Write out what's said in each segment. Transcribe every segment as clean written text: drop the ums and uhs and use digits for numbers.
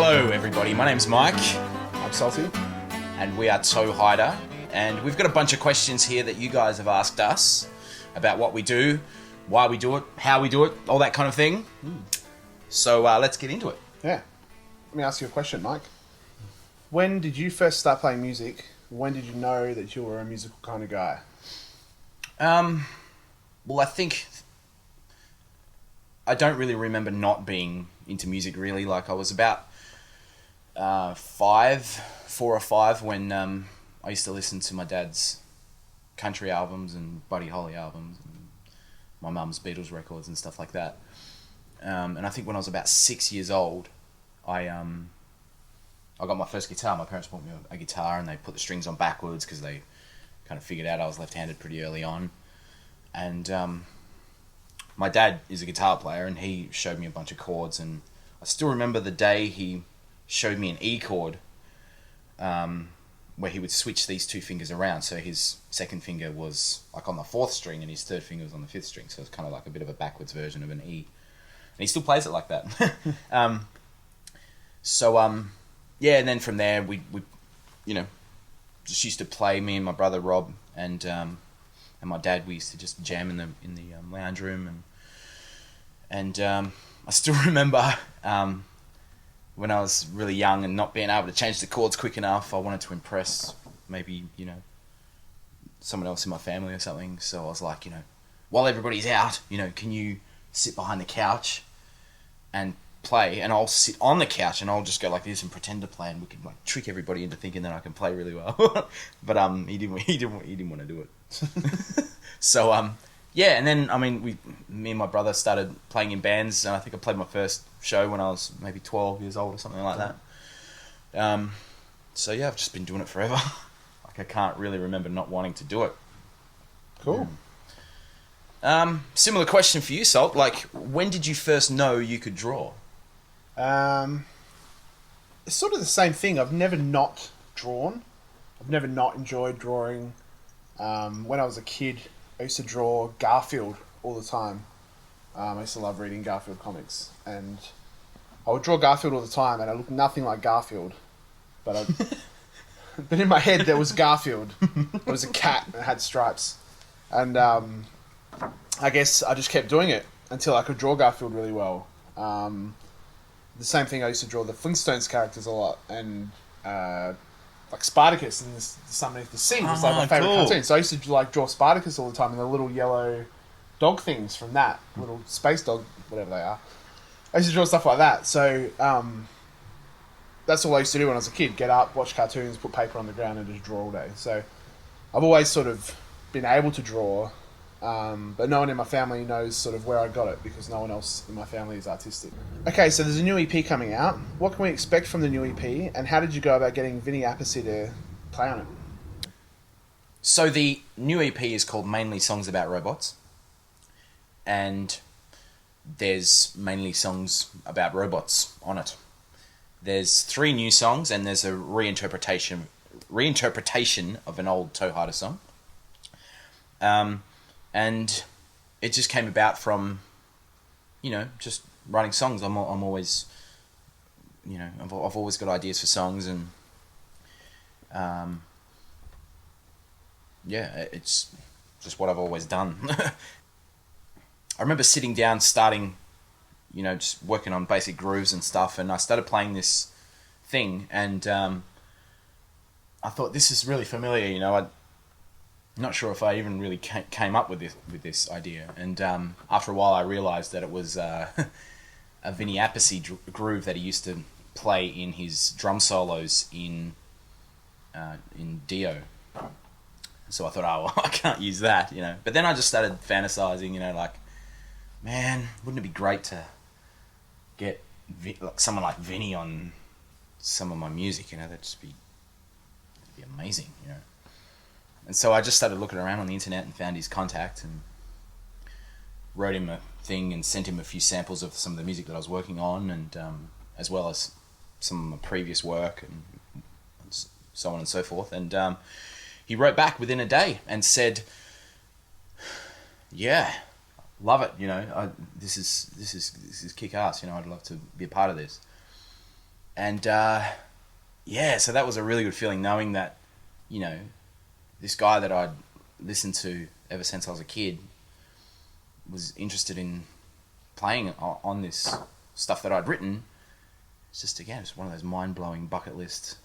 Hello everybody, my name's Mike I'm Salty. and we are Toehider, and we've got a bunch of questions here that you guys have asked us about what we do, why we do it, how we do it, all that kind of thing. So let's get into it. Yeah. Let me ask you a question, Mike. When did you first start playing music? When did you know that you were a musical kind of guy? Well, I think I don't really remember not being into music really. Like I was about 4 or 5 when I used to listen to my dad's country albums and Buddy Holly albums and my mum's Beatles records and stuff like that. And I think when I was about 6 years old, I got my first guitar. My parents bought me a guitar and they put the strings on backwards because they kind of figured out I was left-handed pretty early on. And my dad is a guitar player and he showed me a bunch of chords, and I still remember the day he showed me an E chord where he would switch these two fingers around. So his second finger was like on the 4th string and his third finger was on the 5th string. So it's kind of like a bit of a backwards version of an E. And he still plays it like that. Yeah, and then from there we just used to play, me and my brother Rob and my dad. We used to just jam in the lounge room, and I still remember when I was really young and not being able to change the chords quick enough. I wanted to impress maybe someone else in my family or something. So I was like, while everybody's out, can you sit behind the couch and play, and I'll sit on the couch and I'll just go like this and pretend to play, and we can like trick everybody into thinking that I can play really well. But he didn't want to do it. So yeah, and then me and my brother started playing in bands, and I think I played my first show when I was maybe 12 years old or something like that. So yeah, I've just been doing it forever. Like I can't really remember not wanting to do it. Cool. Similar question for you, Salt. Like, when did you first know you could draw? It's sort of the same thing. I've never not drawn. I've never not enjoyed drawing. When I was a kid, I used to draw Garfield all the time. I used to love reading Garfield comics, and I would draw Garfield all the time, and I looked nothing like Garfield. But but in my head, there was Garfield. It was a cat, and it had stripes. And I guess I just kept doing it until I could draw Garfield really well. The same thing, I used to draw the Flintstones characters a lot, and like Spartacus and this Underneath the Sea was like my favourite cartoon. So I used to like draw Spartacus all the time, and the little yellow dog things from that, little space dog, whatever they are. I used to draw stuff like that. So that's all I used to do when I was a kid: get up, watch cartoons, put paper on the ground, and just draw all day. So I've always sort of been able to draw. But no one in my family knows sort of where I got it, because no one else in my family is artistic. Okay, so there's a new EP coming out. What can we expect from the new EP, and how did you go about getting Vinny Appice to play on it? So the new EP is called Mainly Songs About Robots, and there's mainly songs about robots on it. There's 3 new songs, and there's a reinterpretation of an old Toehider song. And it just came about from, just writing songs. I'm always, I've always got ideas for songs, and yeah, it's just what I've always done. I remember sitting down, starting, just working on basic grooves and stuff, and I started playing this thing, and I thought, this is really familiar. I'm not sure if I even really came up with this idea, and after a while I realised that it was a Vinny Appice groove that he used to play in his drum solos in Dio. So I thought, oh, well, I can't use that, But then I just started fantasising, like, man, wouldn't it be great to get someone like Vinny on some of my music? That'd just be amazing, And so I just started looking around on the internet and found his contact and wrote him a thing and sent him a few samples of some of the music that I was working on, and as well as some of my previous work and so on and so forth. And he wrote back within a day and said, yeah, love it. This is kick ass. I'd love to be a part of this. And so that was a really good feeling, knowing that, you know, this guy that I'd listened to ever since I was a kid was interested in playing on this stuff that I'd written. It's just, again, it's one of those mind-blowing bucket list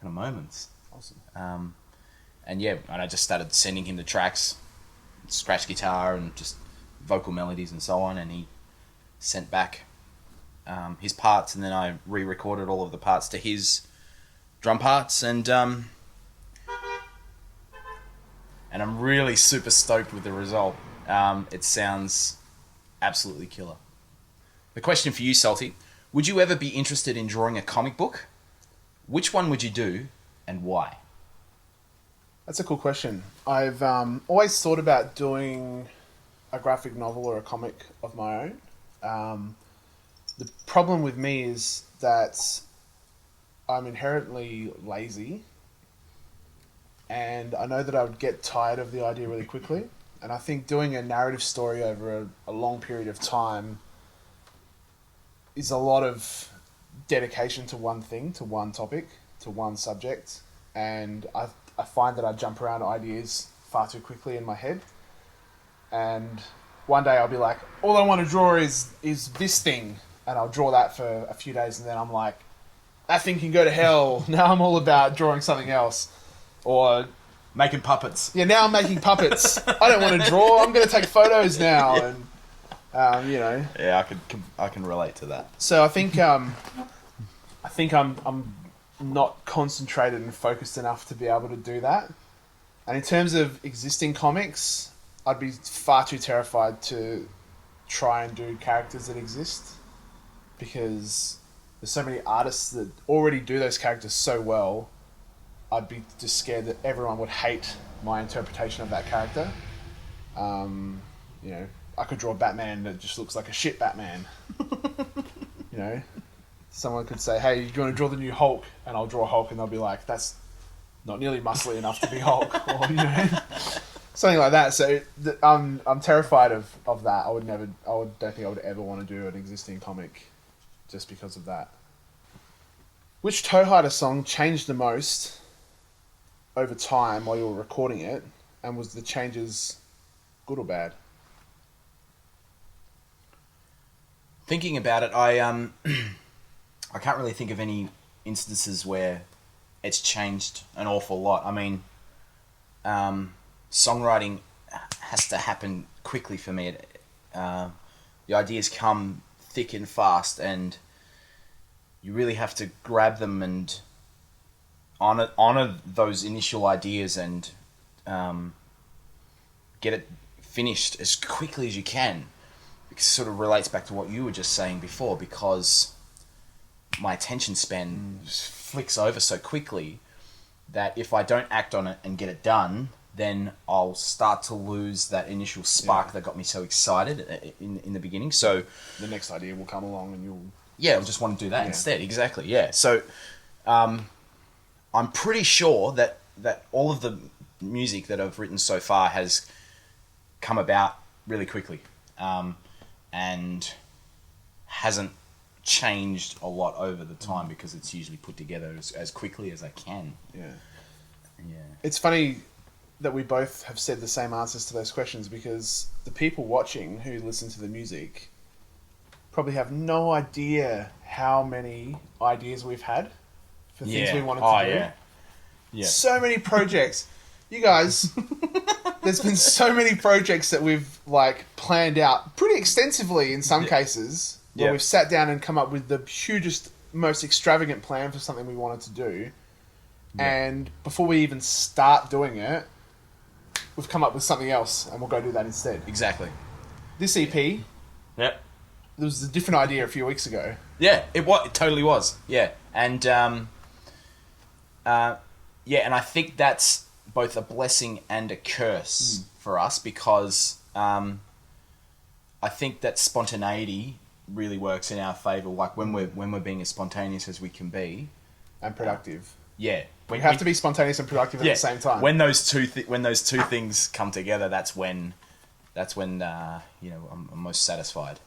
kind of moments. Awesome. And I just started sending him the tracks, scratch guitar and just vocal melodies and so on, and he sent back his parts, and then I re-recorded all of the parts to his drum parts, and I'm really super stoked with the result. It sounds absolutely killer. The question for you, Salty: would you ever be interested in drawing a comic book? Which one would you do, and why? That's a cool question. I've always thought about doing a graphic novel or a comic of my own. The problem with me is that I'm inherently lazy, and I know that I would get tired of the idea really quickly. And I think doing a narrative story over a long period of time is a lot of dedication to one thing, to one topic, to one subject. And I find that I jump around ideas far too quickly in my head. And one day I'll be like, all I want to draw is this thing. And I'll draw that for a few days, and then I'm like, that thing can go to hell. Now I'm all about drawing something else. Or making puppets. Yeah, now I'm making puppets. I don't want to draw. I'm going to take photos now. Yeah. And, you know. Yeah, I can relate to that. So I think I'm not concentrated and focused enough to be able to do that. And in terms of existing comics, I'd be far too terrified to try and do characters that exist, because there's so many artists that already do those characters so well. I'd be just scared that everyone would hate my interpretation of that character. You know, I could draw Batman that just looks like a shit Batman. You know, someone could say, "Hey, do you want to draw the new Hulk?" And I'll draw Hulk, and they'll be like, "That's not nearly muscly enough to be Hulk," or you know, something like that. So I'm terrified of that. Don't think I would ever want to do an existing comic, just because of that. Which Toehider song changed the most over time while you were recording it, and was the changes good or bad? Thinking about it, I can't really think of any instances where it's changed an awful lot. I mean, songwriting has to happen quickly for me. The ideas come thick and fast, and you really have to grab them and honor those initial ideas and get it finished as quickly as you can. It sort of relates back to what you were just saying before, because my attention span just flicks over so quickly that if I don't act on it and get it done, then I'll start to lose that initial spark that got me so excited in the beginning. So the next idea will come along and you'll... Yeah, I just want to do that instead. Exactly, yeah. So I'm pretty sure that all of the music that I've written so far has come about really quickly. And hasn't changed a lot over the time, because it's usually put together as quickly as I can. Yeah. Yeah. It's funny that we both have said the same answers to those questions, because the people watching who listen to the music probably have no idea how many ideas we've had for things we wanted to do. Yeah. Yeah. So many projects. You guys, there's been so many projects that we've planned out pretty extensively in some cases, where we've sat down and come up with the hugest, most extravagant plan for something we wanted to do. Yeah. And before we even start doing it, we've come up with something else, and we'll go do that instead. Exactly. This EP, Yep. there was a different idea a few weeks ago. Yeah, it totally was. Yeah. And and I think that's both a blessing and a curse for us, because I think that spontaneity really works in our favor. Like when we're being as spontaneous as we can be, and productive. Yeah, we have to be spontaneous and productive at the same time. When those two things come together, that's when I'm most satisfied.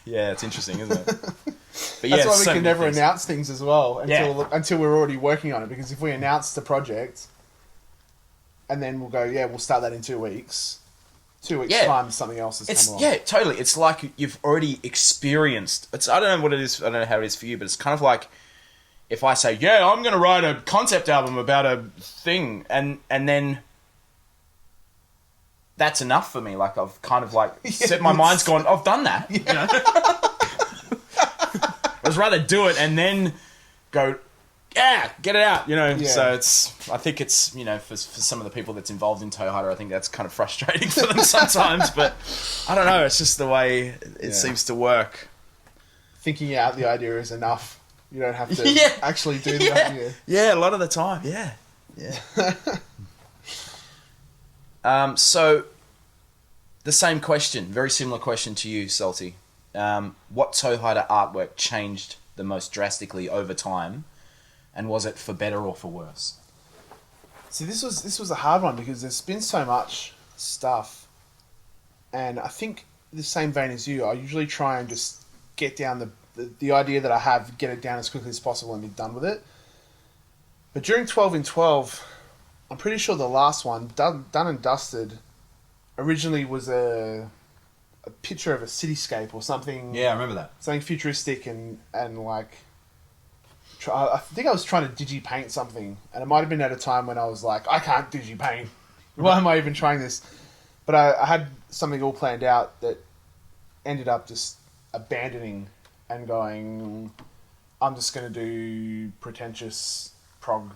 Yeah, it's interesting, isn't it? But That's why we so can many never things. announce things as well until we're already working on it. Because if we announce the project, and then we'll go, yeah, we'll start that in 2 weeks. 2 weeks time, something else has come along. Yeah, totally. It's like you've already experienced. I don't know what it is. I don't know how it is for you, but it's kind of like if I say, yeah, I'm going to write a concept album about a thing, and then that's enough for me. Like I've kind of like set my mind's gone. I've done that. Yeah. You know? I'd rather do it and then go, yeah, get it out. You know. Yeah. So I think it's for some of the people that's involved in Toehider, I think that's kind of frustrating for them sometimes. But I don't know. It's just the way it seems to work. Thinking out the idea is enough. You don't have to actually do the idea. Yeah, a lot of the time. Yeah. So the same question, very similar question to you, Salty. What Toehider artwork changed the most drastically over time, and was it for better or for worse? See, this was a hard one because there's been so much stuff, and I think the same vein as you, I usually try and just get down the idea that I have, get it down as quickly as possible and be done with it. But during 12 in 12, I'm pretty sure the last one, Done and Dusted, originally was a picture of a cityscape or something. Yeah, I remember that. Something futuristic and like... I think I was trying to digi-paint something, and it might have been at a time when I was like, I can't digi-paint. Why am I even trying this? But I had something all planned out that ended up just abandoning and going, I'm just going to do pretentious prog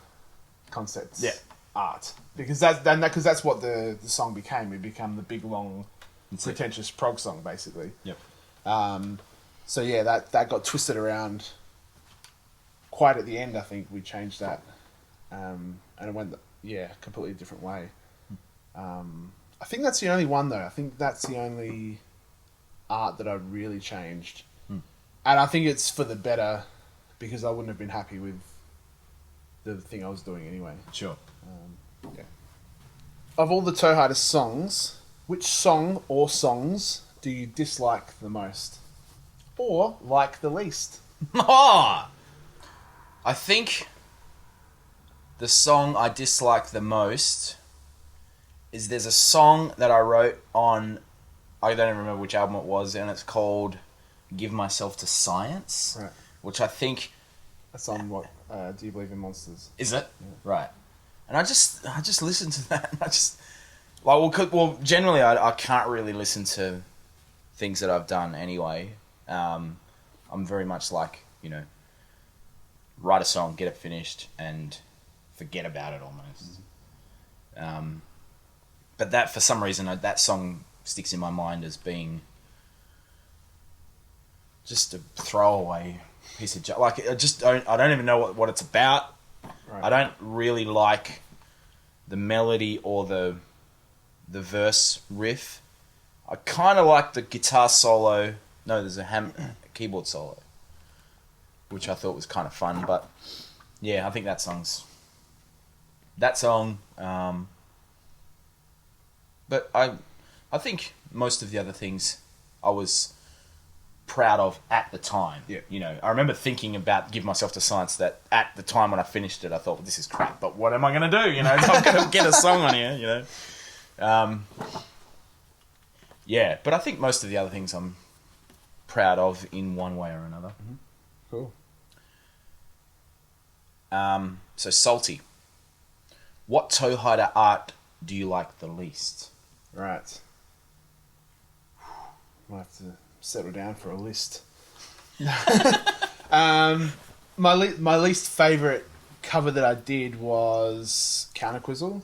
concepts art. Because that's what the song became. It became the big, long, pretentious prog song, basically. Yep. So yeah, that got twisted around quite at the end. I think we changed that. And it went, completely different way. I think that's the only one, though. I think that's the only art that I really changed. And I think it's for the better, because I wouldn't have been happy with the thing I was doing anyway. Sure. Of all the Toehider songs, which song or songs do you dislike the most? Or like the least? I think the song I dislike the most is there's a song that I wrote on, I don't even remember which album it was, and it's called Give Myself to Science, right. Which I think... That's on what, Do You Believe in Monsters? Is it? Yeah. Right. And I just listened to that, and I just... Well, generally I can't really listen to things that I've done anyway. I'm very much like, write a song, get it finished, and forget about it almost. But that, for some reason, that song sticks in my mind as being just a throwaway piece of junk. Like, I don't even know what it's about. Right. I don't really like the melody or the verse riff. I kind of like the guitar solo. No, there's a keyboard solo, which I thought was kind of fun. But yeah, I think that song. But I think most of the other things I was proud of at the time. Yeah. I remember thinking about Give Myself to Science, that at the time when I finished it, I thought, well, this is crap, but what am I going to do? I'm going to get a song on here, Yeah, but I think most of the other things I'm proud of in one way or another. Mm-hmm. Cool. So Salty, what Toehider art do you like the least? Right. Might have to settle down for a list. My least favourite cover that I did was Counterquizzle.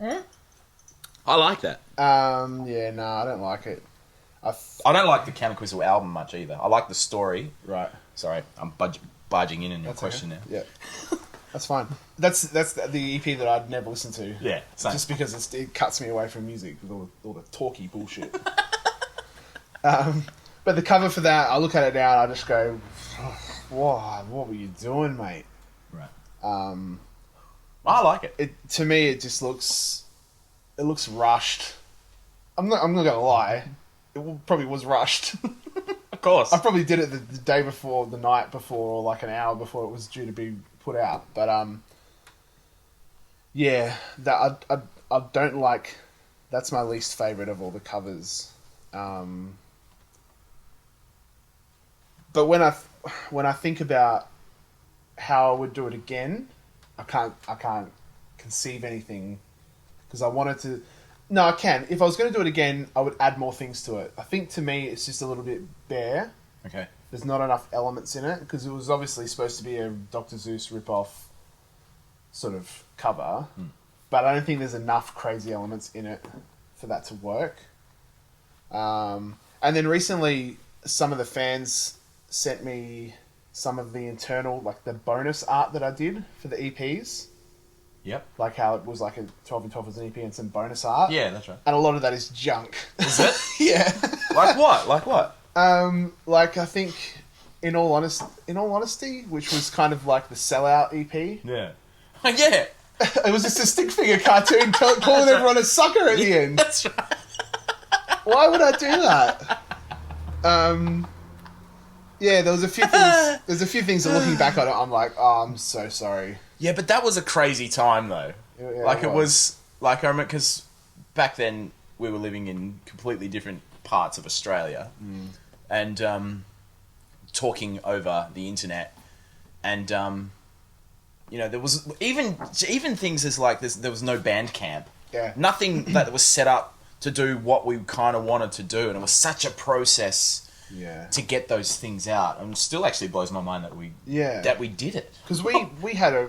I like that. I don't like it. I don't like the Counterquizzle album much either. I like the story. Right. Sorry, I'm barging in your question okay. now. Yeah. That's fine. That's the EP that I'd never listen to. Yeah, same. Just because it cuts me away from music with all the talky bullshit. But the cover for that, I look at it now and I just go, "Wow, what were you doing, mate?" Right. I like it. To me, it just looks rushed. I'm not gonna lie. probably was rushed. Of course. I probably did it the day before, the night before, or like an hour before it was due to be put out. But yeah, that I don't like. That's my least favorite of all the covers. But when I think about how I would do it again, I can't conceive anything because I wanted to. No, I can. If I was going to do it again, I would add more things to it. I think to me, it's just a little bit bare. Okay. There's not enough elements in it because it was obviously supposed to be a Dr. Seuss ripoff sort of cover, but I don't think there's enough crazy elements in it for that to work. And then recently, some of the fans sent me some of the internal, like the bonus art that I did for the EPs. Yep. Like how it was like a 12 and 12 as an EP and some bonus art. Yeah, that's right. And a lot of that is junk. Is it? Yeah. Like what? Like what? Like I think, in all honesty, which was kind of like the sellout EP. Yeah. Yeah. It was just a stick figure cartoon calling everyone a sucker at the end. That's right. Why would I do that? Yeah, there was a few things. There's a few things that looking back on it, I'm like, oh, I'm so sorry. Yeah, but that was a crazy time though. Yeah, like it was like I remember because back then we were living in completely different parts of Australia, and talking over the internet, and there was even things as like there was no Bandcamp. Yeah. Nothing that was set up to do what we kind of wanted to do, and it was such a process. Yeah. To get those things out, and it still actually blows my mind that we did it because we had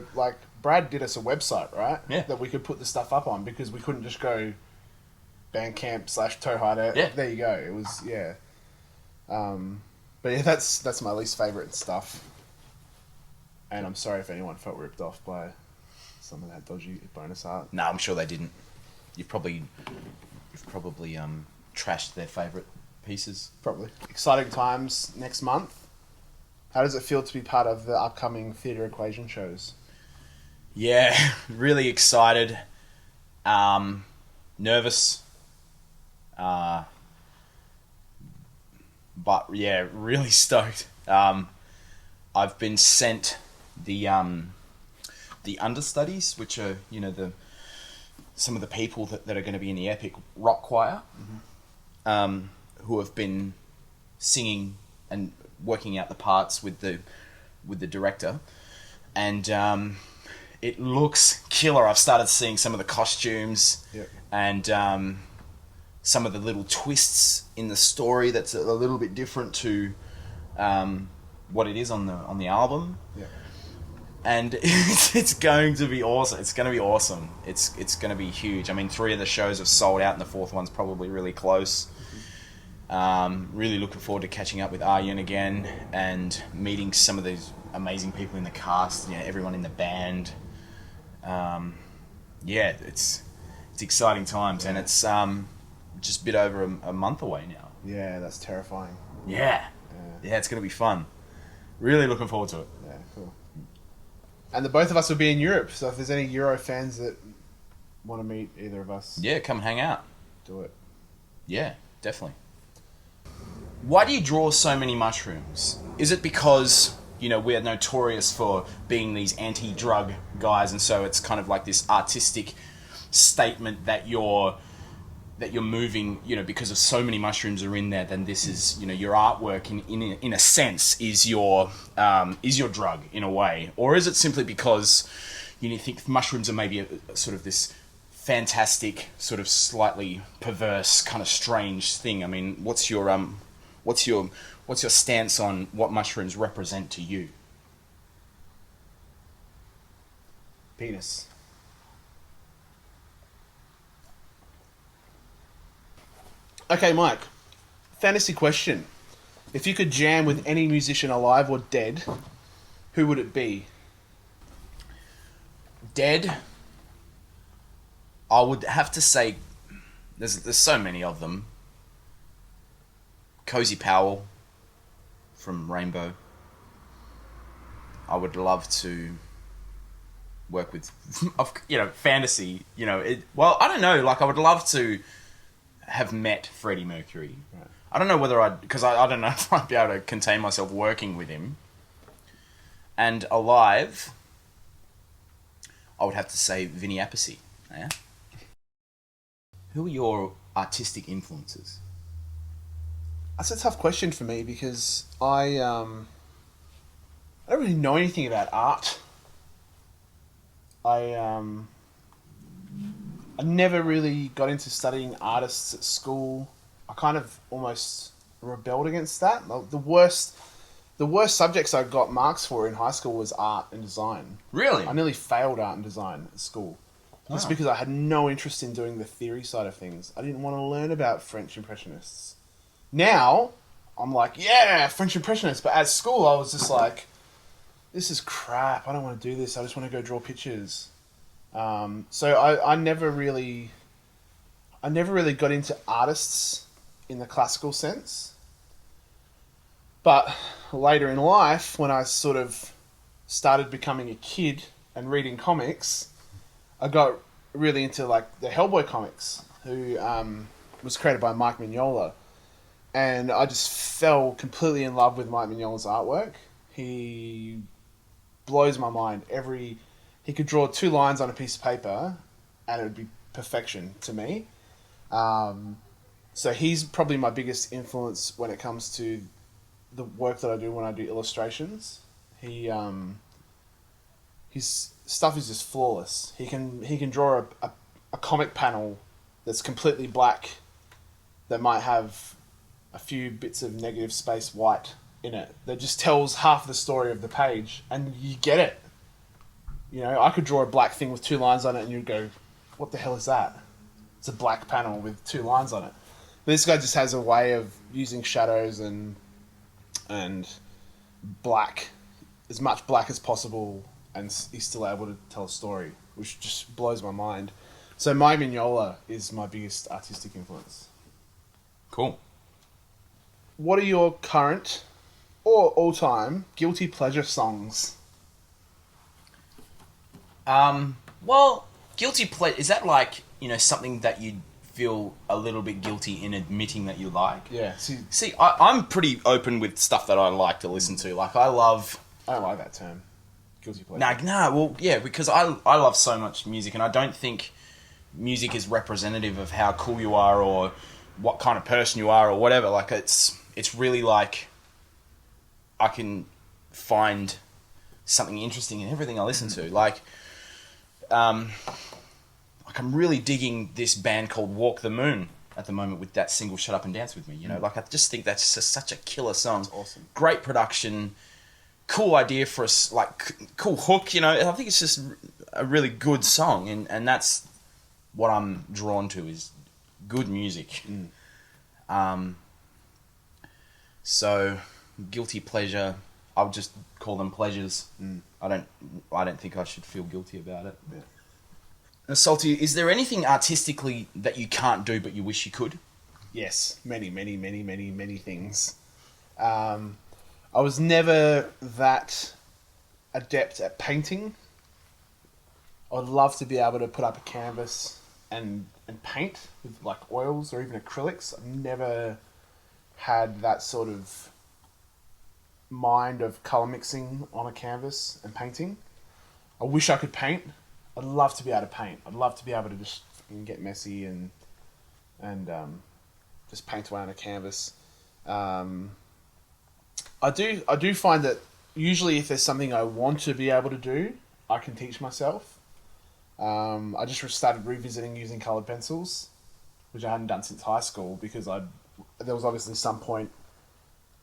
Brad did us a website, right? Yeah. That we could put the stuff up on because we couldn't just go Bandcamp /Toehider. Yeah. There you go. It was but yeah, that's my least favorite stuff. And I'm sorry if anyone felt ripped off by some of that dodgy bonus art. No, I'm sure they didn't. You've probably trashed their favorite pieces. Probably. Exciting times next month. How does it feel to be part of the upcoming Theatre Equation shows? Yeah, really excited. Nervous. But yeah, really stoked. I've been sent the understudies, which are some of the people that are going to be in the epic rock choir. Mm-hmm. Who have been singing and working out the parts with the director, and it looks killer. I've started seeing some of the costumes, and some of the little twists in the story that's a little bit different to what it is on the album. Yeah. And it's going to be awesome. It's going to be awesome. It's going to be huge. I mean, 3 of the shows have sold out, and the 4th one's probably really close. Really looking forward to catching up with Aryan again and meeting some of these amazing people in the cast. Everyone in the band. It's exciting times, and it's just a bit over a month away now. Yeah, that's terrifying. Yeah, it's going to be fun. Really looking forward to it. Yeah, cool. And the both of us will be in Europe, so if there's any Euro fans that want to meet either of us, come hang out. Do it. Yeah, definitely. Why do you draw so many mushrooms? Is it because, we're notorious for being these anti-drug guys, and so it's kind of like this artistic statement that you're moving, because of so many mushrooms are in there, then this is, your artwork in a sense is your drug in a way? Or is it simply because, you think mushrooms are maybe a sort of this fantastic, sort of slightly perverse, kind of strange thing? I mean, what's your stance on what mushrooms represent to you? Penis. Okay, Mike. Fantasy question. If you could jam with any musician alive or dead, who would it be? Dead, I would have to say, there's so many of them. Cozy Powell from Rainbow. I would love to work with, fantasy. I don't know. Like, I would love to have met Freddie Mercury. Right. I don't know whether because I don't know if I'd be able to contain myself working with him. And alive, I would have to say Vinny Appice. Yeah? Who are your artistic influences? That's a tough question for me because I don't really know anything about art. I never really got into studying artists at school. I kind of almost rebelled against that. The worst subjects I got marks for in high school was art and design. Really? I nearly failed art and design at school. Just Wow. because I had no interest in doing the theory side of things. I didn't want to learn about French Impressionists. Now, I'm like, yeah, French Impressionists. But at school, I was just like, this is crap. I don't want to do this. I just want to go draw pictures. So I never really got into artists in the classical sense. But later in life, when I sort of started becoming a kid and reading comics, I got really into like the Hellboy comics, who was created by Mike Mignola, and I just fell completely in love with Mike Mignola's artwork. He blows my mind. He could draw 2 lines on a piece of paper, and it would be perfection to me. So he's probably my biggest influence when it comes to the work that I do when I do illustrations. His stuff is just flawless. He can draw a comic panel that's completely black that might have a few bits of negative space white in it that just tells half the story of the page, and you get it. You know, I could draw a black thing with 2 lines on it, and you'd go, "What the hell is that?" It's a black panel with 2 lines on it. But this guy just has a way of using shadows and black, as much black as possible, and he's still able to tell a story, which just blows my mind. So Mike Mignola is my biggest artistic influence. Cool. What are your current or all-time guilty pleasure songs? Well, guilty pleasure, is that like, something that you feel a little bit guilty in admitting that you like? Yeah, See, I'm pretty open with stuff that I like to listen to. Like, I love... I don't like that term. Guilty pleasure. Well, yeah, because I love so much music, and I don't think music is representative of how cool you are or what kind of person you are or whatever. Like, it's really like I can find something interesting in everything I listen to. Like I'm really digging this band called Walk the Moon at the moment with that single Shut Up and Dance With Me. Like, I just think that's just such a killer song. It's awesome. Great production, cool idea for us, like, cool hook, I think it's just a really good song, and that's what I'm drawn to, is good music. So guilty pleasure, I'll just call them pleasures. I don't think I should feel guilty about it. Yeah. Now, Salty, is there anything artistically that you can't do but you wish you could? Yes, many things. I was never that adept at painting. I would love to be able to put up a canvas and paint with like oils or even acrylics. I've never had that sort of mind of colour mixing on a canvas and painting. I wish I could paint. I'd love to be able to paint. I'd love to be able to just get messy and just paint away on a canvas. I do find that usually if there's something I want to be able to do, I can teach myself. I just started revisiting using coloured pencils, which I hadn't done since high school, because there was obviously some point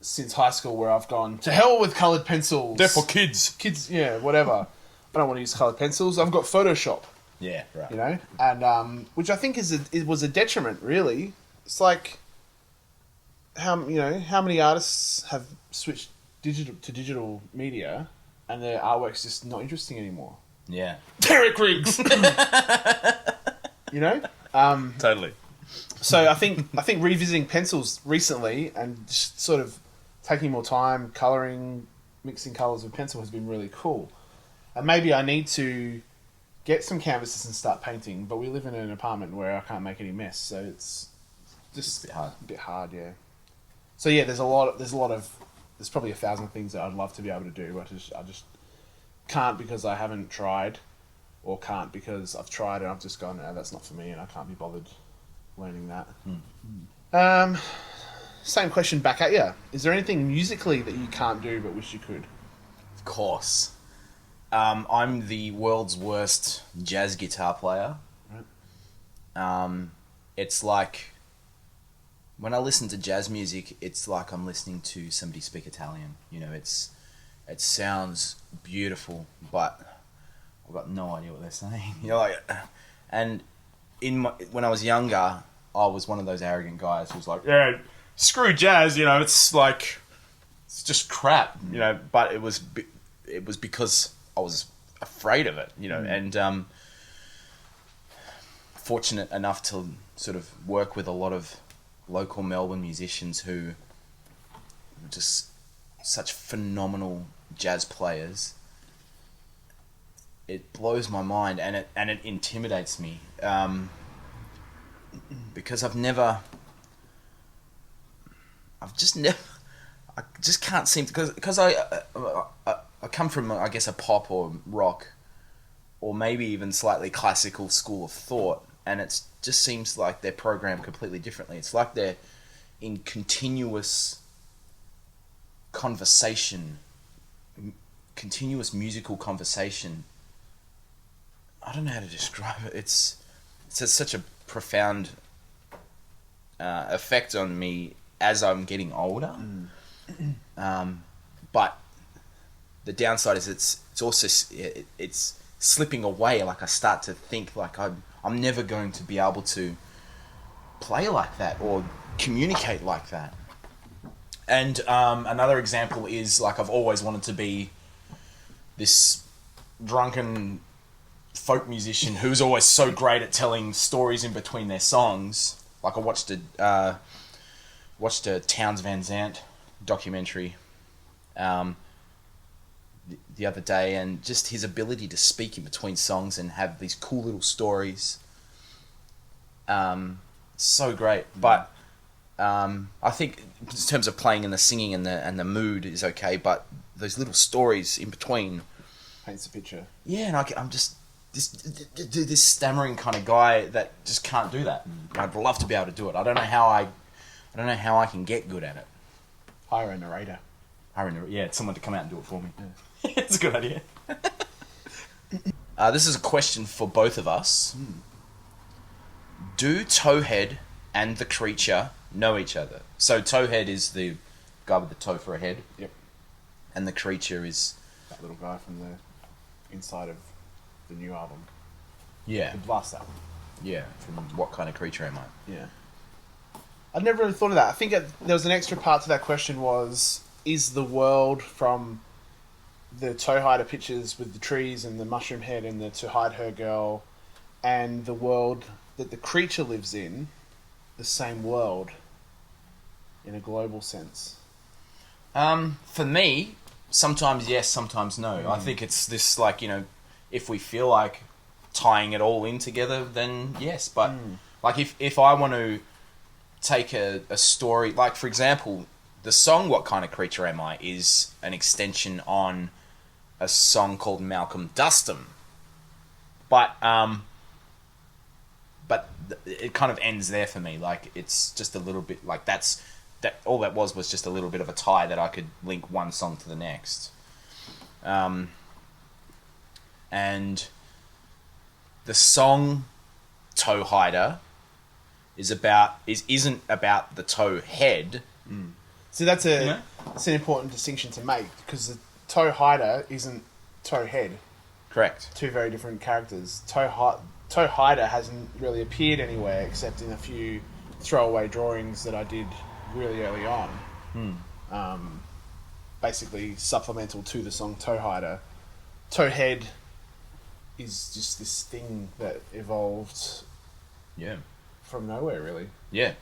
since high school where I've gone, to hell with coloured pencils. They're for kids. Kids, yeah, whatever. I don't want to use coloured pencils. I've got Photoshop. Yeah, right. And which I think it was a detriment, really. It's like how many artists have switched digital media, and their artwork's just not interesting anymore. Yeah. Derek Riggs. Totally. So I think revisiting pencils recently and just sort of taking more time colouring, mixing colours with pencil has been really cool. And maybe I need to get some canvases and start painting, but we live in an apartment where I can't make any mess, so it's just a bit hard. A bit hard, yeah. So yeah, there's probably 1,000 things that I'd love to be able to do, but I just can't because I haven't tried, or can't because I've tried and I've just gone, no, that's not for me, and I can't be bothered learning that. Same question back at you. Is there anything musically that you can't do but wish you could? Of course. I'm the world's worst jazz guitar player. Right. It's like when I listen to jazz music, it's like I'm listening to somebody speak Italian. You know, it sounds beautiful, but I've got no idea what they're saying. You know, like, and when I was younger, I was one of those arrogant guys who was like, yeah, screw jazz. You know, it's like it's just crap. You know, but it was because I was afraid of it. You know, and fortunate enough to sort of work with a lot of local Melbourne musicians who were just such phenomenal jazz players. It blows my mind, and it intimidates me, because I just can't seem to, because I come from, I guess, a pop or rock or maybe even slightly classical school of thought, and it just seems like they're programmed completely differently. It's like they're in continuous conversation, continuous musical conversation. I don't know how to describe it. It's such a profound effect on me as I'm getting older. But the downside is it's also it's slipping away. Like I start to think like I'm never going to be able to play like that or communicate like that. And another example is like I've always wanted to be this drunken folk musician who's always so great at telling stories in between their songs. Like I watched a Townes Van Zandt documentary the other day, and just his ability to speak in between songs and have these cool little stories, so great. But I think in terms of playing and the singing and the mood is okay, but those little stories in between Paints a picture. Yeah, and I'm just this stammering kind of guy that just can't do that. I'd love to be able to do it. I don't know how I can get good at it. Hire a narrator. Someone to come out and do it for me. Yeah. It's a good idea. This is a question for both of us. Do Toehead and the creature know each other? So Toehead is the guy with the toe for a head. Yep. And the creature is that little guy from the inside of the new album. Yeah. The last album. Yeah. From What Kind of Creature Am I? Yeah. I'd never really thought of that. I think there was an extra part to that question was, is the world from the Toehider pictures with the trees and the mushroom head and the Toehider girl and the world that the creature lives in the same world in a global sense? For me, sometimes yes, sometimes no. I think it's this, like, if we feel like tying it all in together, then yes. But like if I want to take a story, like for example, the song "What Kind of Creature Am I" is an extension on a song called Malcolm Dustum, but it kind of ends there for me. Like it's just a little bit like that. All that was just a little bit of a tie that I could link one song to the next. And the song Toehider isn't about the toe head. So that's an important distinction to make, because the Toehider isn't Toehead. Correct. Two very different characters. Toehider hasn't really appeared anywhere except in a few throwaway drawings that I did really early on. Basically supplemental to the song Toehider. Toehead is just this thing that evolved from nowhere, really. Yeah.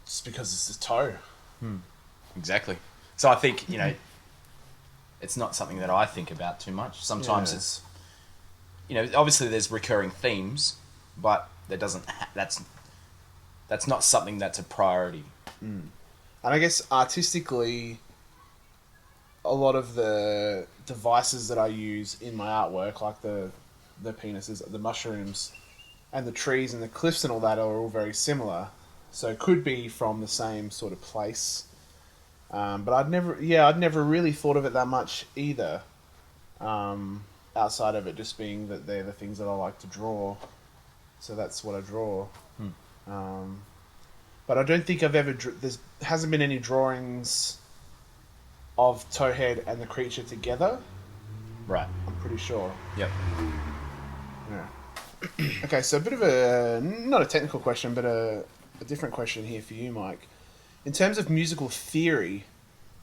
Just because it's a toe. Exactly. So I think, it's not something that I think about too much. Sometimes it's, obviously there's recurring themes, but there doesn't. That's not something that's a priority. And I guess artistically, a lot of the devices that I use in my artwork, like the penises, the mushrooms, and the trees and the cliffs and all that, are all very similar. So it could be from the same sort of place. But I'd never really thought of it that much either. Outside of it just being that they're the things that I like to draw, so that's what I draw. But I don't think I've ever. There hasn't been any drawings of Toehead and the creature together. Right. I'm pretty sure. Yep. Yeah. Okay, so a bit of a not a technical question, but a different question here for you, Mike. In terms of musical theory,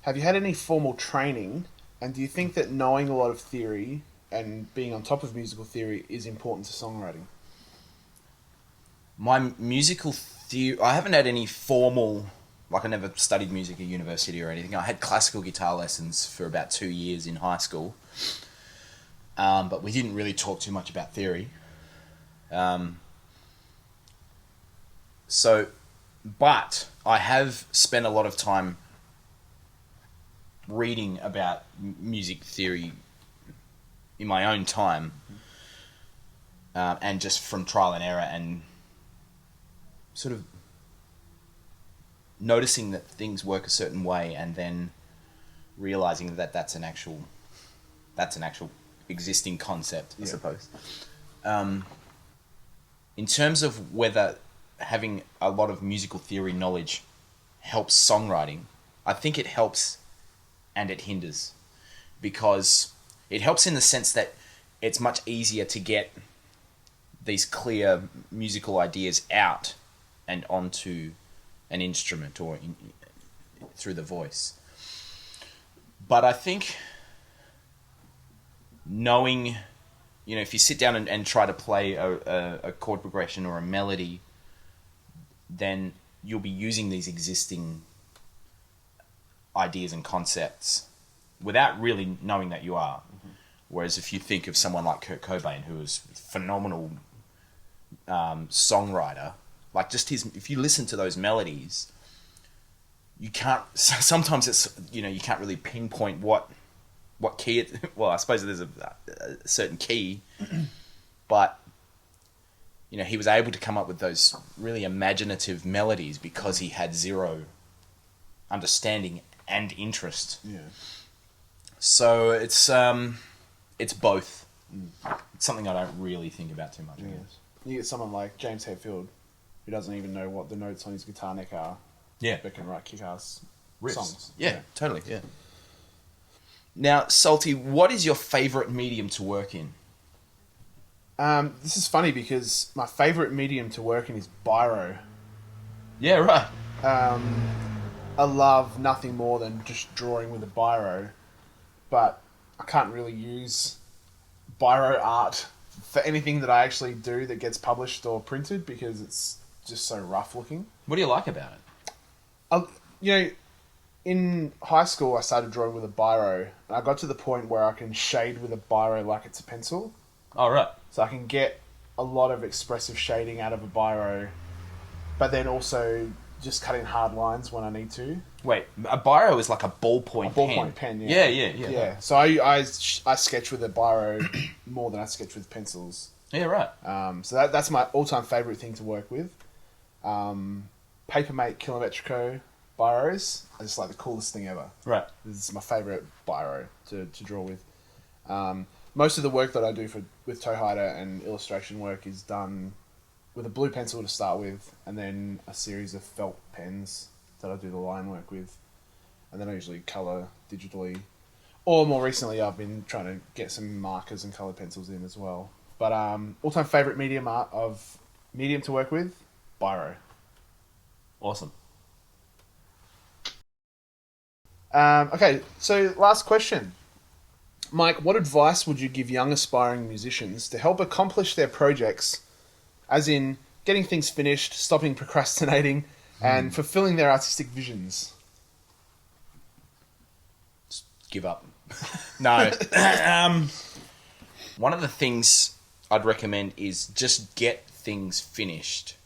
have you had any formal training, and do you think that knowing a lot of theory and being on top of musical theory is important to songwriting? My musical theory, I haven't had any formal, like I never studied music at university or anything. I had classical guitar lessons for about 2 years in high school, but we didn't really talk too much about theory. But I have spent a lot of time reading about music theory in my own time, and just from trial and error, and sort of noticing that things work a certain way, and then realizing that that's an actual existing concept, I suppose. In terms of whether having a lot of musical theory knowledge helps songwriting, I think it helps and it hinders, because it helps in the sense that it's much easier to get these clear musical ideas out and onto an instrument or through the voice. But I think knowing, if you sit down and try to play a chord progression or a melody, then you'll be using these existing ideas and concepts without really knowing that you are. Mm-hmm. Whereas if you think of someone like Kurt Cobain, who was a phenomenal songwriter, like just if you listen to those melodies, you can't, sometimes it's, you can't really pinpoint what key well, I suppose there's a certain key, but he was able to come up with those really imaginative melodies because he had zero understanding and interest. Yeah. So it's both. It's something I don't really think about too much. I guess. You get someone like James Hetfield, who doesn't even know what the notes on his guitar neck are. Yeah. But can write kick-ass riffs. Songs. Yeah, totally. Yeah. Now, Salty, what is your favourite medium to work in? This is funny because my favourite medium to work in is biro. Yeah, right. I love nothing more than just drawing with a biro, but I can't really use biro art for anything that I actually do that gets published or printed because it's just so rough looking. What do you like about it? In high school I started drawing with a biro, and I got to the point where I can shade with a biro like it's a pencil. Oh, right. So I can get a lot of expressive shading out of a biro, but then also just cut in hard lines when I need to. Wait, a biro is like a ballpoint pen? A ballpoint pen, yeah. Yeah. So I sketch with a biro more than I sketch with pencils. Yeah, right. So that's my all-time favourite thing to work with. Papermate Kilometrico biros are just like the coolest thing ever. Right. This is my favourite biro to draw with. Most of the work that I do with Toehider and illustration work is done with a blue pencil to start with, and then a series of felt pens that I do the line work with, and then I usually colour digitally. Or more recently, I've been trying to get some markers and colour pencils in as well. But all-time favourite medium to work with, biro. Awesome. Okay, so last question. Mike, what advice would you give young aspiring musicians to help accomplish their projects, as in getting things finished, stopping procrastinating, and fulfilling their artistic visions? Just give up. No. One of the things I'd recommend is just get things finished.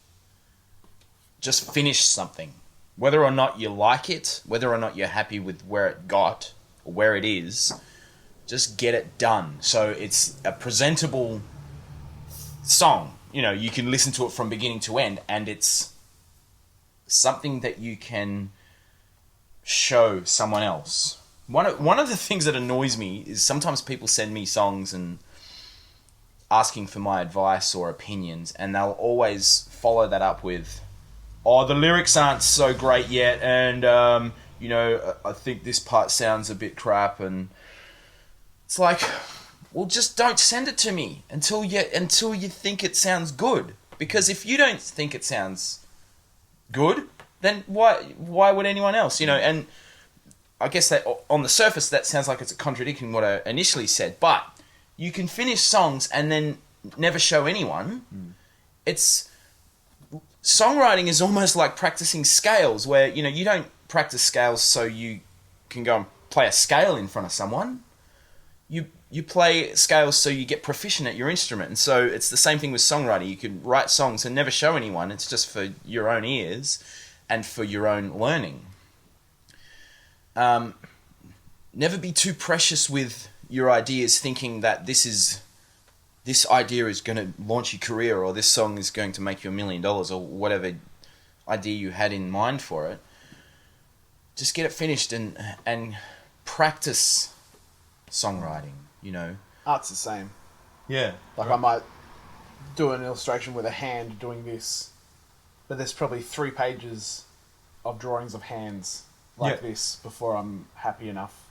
Just finish something. whether or not you like it, whether or not you're happy with where it got or where it is, just get it done. So it's a presentable song. You know, you can listen to it from beginning to end, and it's something that you can show someone else. One of the things that annoys me is sometimes people send me songs and asking for my advice or opinions, and they'll always follow that up with, "Oh, the lyrics aren't so great yet, and you know, I think this part sounds a bit crap." And it's like, well, just don't send it to me until you think it sounds good. Because if you don't think it sounds good, then why would anyone else? You know, and I guess that on the surface that sounds like it's a contradiction what I initially said, but you can finish songs and then never show anyone. It's songwriting is almost like practicing scales, where you know you don't practice scales so you can go and play a scale in front of someone. You play scales so you get proficient at your instrument, and so it's the same thing with songwriting. You can write songs and never show anyone. It's just for your own ears and for your own learning. Never be too precious with your ideas, thinking that this idea is going to launch your career, or this song is going to make you $1 million, or whatever idea you had in mind for it. Just get it finished and practice songwriting, you know. Art's the same. Yeah. Like, I might do an illustration with a hand doing this, but there's probably 3 pages of drawings of hands like this before I'm happy enough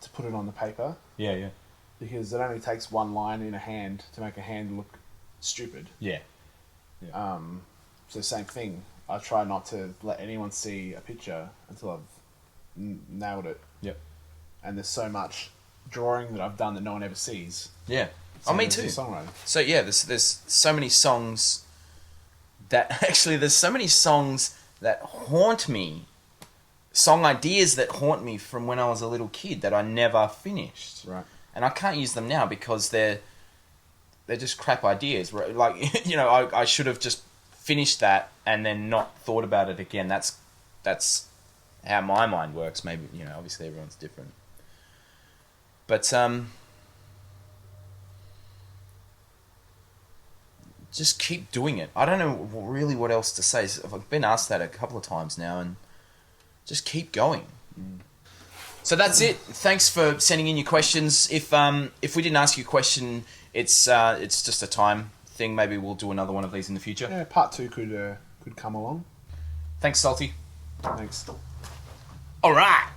to put it on the paper. Yeah. Because it only takes 1 line in a hand to make a hand look stupid. Yeah. So same thing. I try not to let anyone see a picture until I've nailed it. Yep. And there's so much drawing that I've done that no one ever sees. Yeah. So Me too. Songwriting. So yeah, there's so many songs that there's so many songs that haunt me. Song ideas that haunt me from when I was a little kid that I never finished. Right. And I can't use them now because they're just crap ideas. Like, you know, I should have just finished that and then not thought about it again. That's how my mind works. Maybe, you know, obviously everyone's different. But just keep doing it. I don't know really what else to say. I've been asked that a couple of times now, and just keep going. So that's it. Thanks for sending in your questions. If we didn't ask you a question, it's just a time thing. Maybe we'll do another one of these in the future. Yeah, part 2 could come along. Thanks, Salty. Thanks. All right.